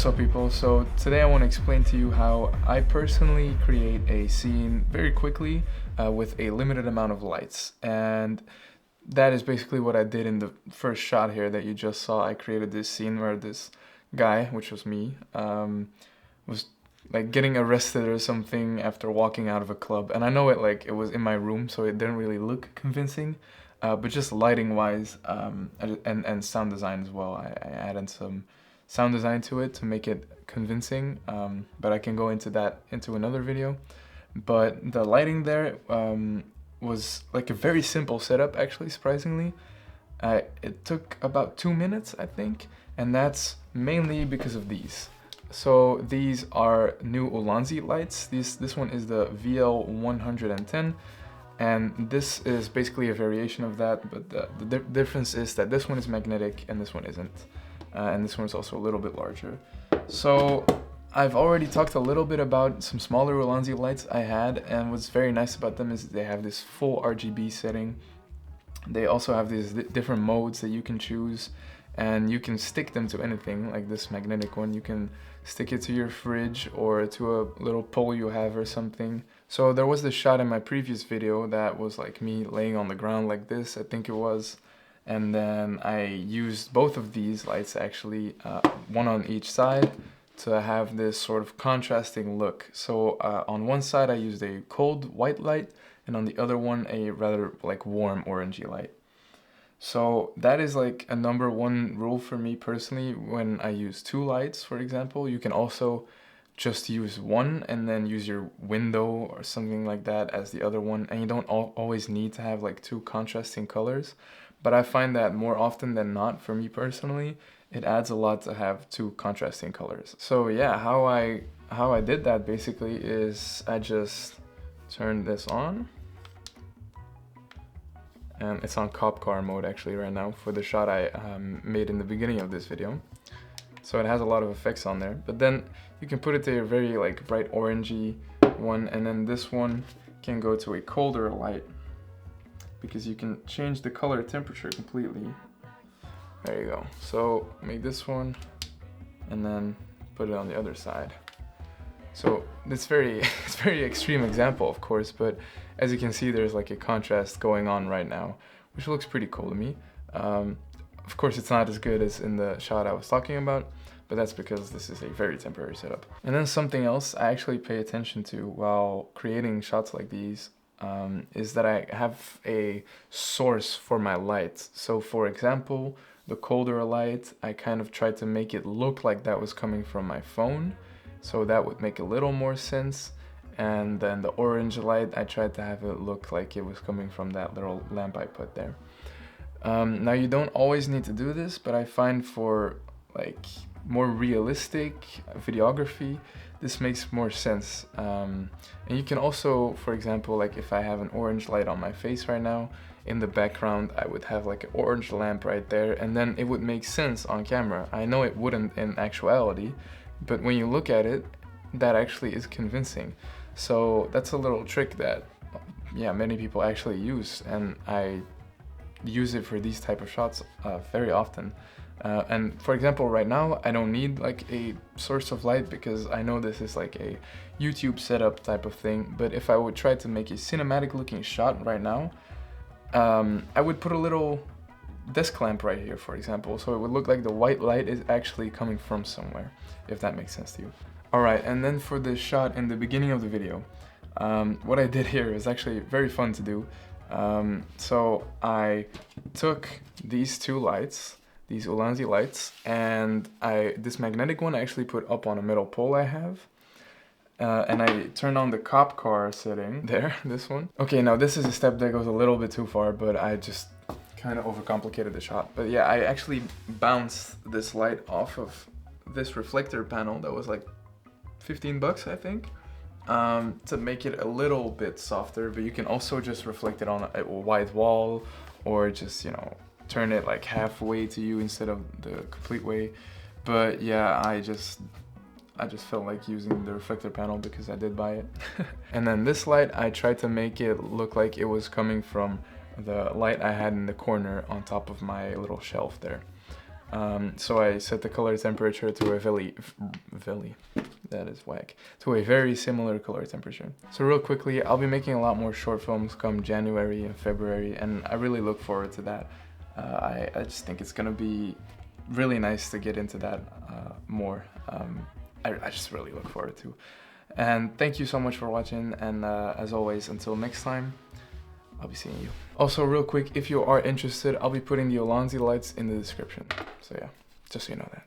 What's up, people? So today I want to explain to you how I personally create a scene very quickly with a limited amount of lights. And that is basically what I did in the first shot here that you just saw. I created this scene where this guy, which was me, was like getting arrested or something after walking out of a club. And I know it was in my room, so it didn't really look convincing. But just lighting wise and sound design as well, I added some sound design to it to make it convincing, but I can go into that into another video. But the lighting there was like a very simple setup, actually, surprisingly. It took about 2 minutes, I think, and that's mainly because of these. So these are new Ulanzi lights. This one is the VL110, and this is basically a variation of that, but the difference is that this one is magnetic and this one isn't. And this one's also a little bit larger. So I've already talked a little bit about some smaller Ulanzi lights I had, and what's very nice about them is they have this full RGB setting. They also have these different modes that you can choose, and you can stick them to anything, like this magnetic one. You can stick it to your fridge or to a little pole you have or something. So there was this shot in my previous video that was like me laying on the ground like this, I think it was. And then I used both of these lights, actually, one on each side, to have this sort of contrasting look. So on one side I used a cold white light, and on the other one a rather like warm orangey light. So that is like a number one rule for me personally when I use two lights, for example. You can also just use one and then use your window or something like that as the other one, and you don't always need to have like two contrasting colors. But I find that more often than not, for me personally, it adds a lot to have two contrasting colors. So yeah, how I did that basically is I just turned this on, and it's on cop car mode actually right now for the shot I made in the beginning of this video. So it has a lot of effects on there, but then you can put it to a very like bright orangey one, and then this one can go to a colder light, because you can change the color temperature completely. There you go. So make this one and then put it on the other side. So it's very extreme example, of course, but as you can see, there's like a contrast going on right now, which looks pretty cool to me. Of course, it's not as good as in the shot I was talking about, but that's because this is a very temporary setup. And then something else I actually pay attention to while creating shots like these is that I have a source for my light. So for example, the colder light, I kind of tried to make it look like that was coming from my phone, so that would make a little more sense. And then the orange light, I tried to have it look like it was coming from that little lamp I put there. Now you don't always need to do this, but I find for like more realistic videography, this makes more sense. And you can also, for example, like if I have an orange light on my face right now, in the background I would have like an orange lamp right there, and then it would make sense on camera. I know it wouldn't in actuality, but when you look at it, that actually is convincing. So that's a little trick that, yeah, many people actually use, and I use it for these type of shots very often. And for example, right now I don't need like a source of light because I know this is like a YouTube setup type of thing, but if I would try to make a cinematic looking shot right now, I would put a little desk lamp right here, for example, so it would look like the white light is actually coming from somewhere, if that makes sense to you. Alright, and then for this shot in the beginning of the video, what I did here is actually very fun to do. So I took these two lights, these Ulanzi lights, and this magnetic one I actually put up on a metal pole I have. And I turned on the cop car setting there, this one. Okay, now this is a step that goes a little bit too far, but I just kind of overcomplicated the shot. But yeah, I actually bounced this light off of this reflector panel that was like 15 bucks, I think, to make it a little bit softer, but you can also just reflect it on a white wall, or just, you know, turn it like halfway to you instead of the complete way. But yeah, I just felt like using the reflector panel because I did buy it. And then this light, I tried to make it look like it was coming from the light I had in the corner on top of my little shelf there. So I set the color temperature to a to a very similar color temperature. So real quickly, I'll be making a lot more short films come January and February, and I really look forward to that. I just think it's gonna be really nice to get into that more. I just really look forward to. And thank you so much for watching, and as always, until next time, I'll be seeing you. Also, real quick, if you are interested, I'll be putting the Alonzi lights in the description. So yeah, just so you know that.